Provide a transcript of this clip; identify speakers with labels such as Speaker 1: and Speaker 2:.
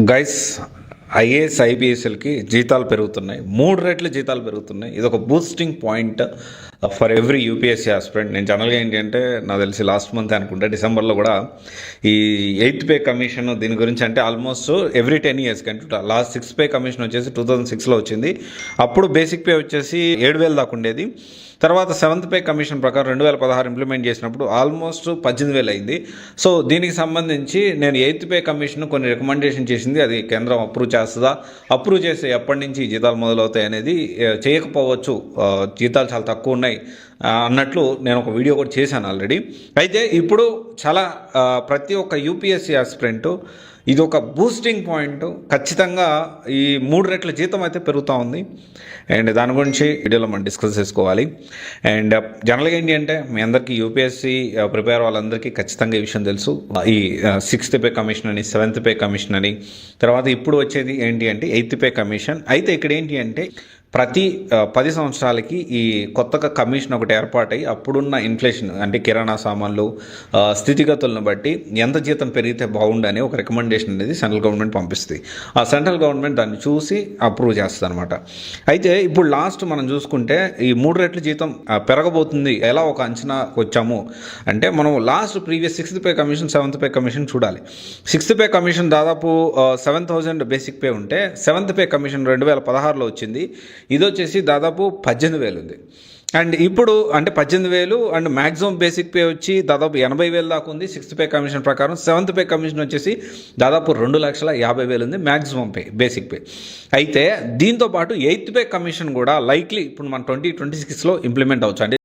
Speaker 1: Guys, IAS ఐపీఎస్ఎల్కి జీతాలు పెరుగుతున్నాయి, 3 రెట్లు జీతాలు పెరుగుతున్నాయి. ఇది ఒక boosting point for every UPSC aspirant. నేను జనరల్గా ఏంటి అంటే, నాకు తెలిసి లాస్ట్ మంత్ అనుకుంటే డిసెంబర్లో కూడా ఈ 8th పే కమిషన్ దీని గురించి అంటే ఆల్మోస్ట్ ఎవ్రీ 10 years కంటే లాస్ట్ 6th పే కమిషన్ వచ్చేసి 2006లో వచ్చింది. అప్పుడు బేసిక్ పే వచ్చేసి 7,000 దాకా ఉండేది. తర్వాత 7th పే కమిషన్ ప్రకారం 2016 ఇంప్లిమెంట్ చేసినప్పుడు ఆల్మోస్ట్ 18,000 అయింది. సో దీనికి సంబంధించి నేను 8th పే కమిషన్ కొన్ని రికమెండేషన్ చేసింది. అది కేంద్రం అప్రూవ్ చేస్తుందా, అప్రూవ్ చేస్తే ఎప్పటి నుంచి జీతాలు మొదలవుతాయి అనేది చేయకపోవచ్చు, జీతాలు చాలా తక్కువ ఉన్నాయి అన్నట్లు నేను ఒక వీడియో కూడా చేశాను ఆల్రెడీ. అయితే ఇప్పుడు చాలా ప్రతి ఒక్క యూపీఎస్సీ ఆస్పిరెంట్ ఇది ఒక బూస్టింగ్ పాయింట్. ఖచ్చితంగా ఈ 3 రెట్ల జీతం అయితే పెరుగుతూ ఉంది. అండ్ దాని గురించి వీడియోలో మనం డిస్కస్ చేసుకోవాలి. అండ్ జనరల్గా ఏంటి అంటే, మీ అందరికీ యూపీఎస్సీ ప్రిపేర్ వాళ్ళందరికీ ఖచ్చితంగా ఈ విషయం తెలుసు. ఈ 6th పే కమిషన్ అని, 7th పే కమిషన్ అని, తర్వాత ఇప్పుడు వచ్చేది ఏంటి అంటే 8th పే కమిషన్. అయితే ఇక్కడ ఏంటి అంటే, ప్రతి 10 సంవత్సరాలకి ఈ కొత్తగా కమిషన్ ఒకటి ఏర్పాటై అప్పుడున్న ఇన్ఫ్లేషన్ అంటే కిరాణా సామాన్లు స్థితిగతులను బట్టి ఎంత జీతం పెరిగితే బాగుండని ఒక రికమెండేషన్ అనేది సెంట్రల్ గవర్నమెంట్ పంపిస్తుంది. ఆ సెంట్రల్ గవర్నమెంట్ దాన్ని చూసి అప్రూవ్ చేస్తుంది అనమాట. అయితే ఇప్పుడు లాస్ట్ మనం చూసుకుంటే ఈ 3 రెట్ల జీతం పెరగబోతుంది ఎలా ఒక అంచనా వచ్చాము అంటే, మనం last previous 6th pay commission, 7th pay commission చూడాలి. 6th పే కమిషన్ దాదాపు 7,000 బేసిక్ పే ఉంటే 7th పే కమిషన్ 2016లో వచ్చింది. ఇది వచ్చేసి దాదాపు 18,000 ఉంది. అండ్ ఇప్పుడు అంటే 18,000 అండ్ మ్యాక్సిమం బేసిక్ పే వచ్చి దాదాపు 80,000 దాకా ఉంది 6th పే కమిషన్ ప్రకారం. 7th పే కమిషన్ వచ్చేసి దాదాపు 2,50,000 ఉంది మ్యాక్సిమం పే, బేసిక్ పే. అయితే దీంతో పాటు 8th పే కమిషన్ కూడా లైక్లీ ఇప్పుడు మన 2026లో ఇంప్లిమెంట్ అవచ్చు. అంటే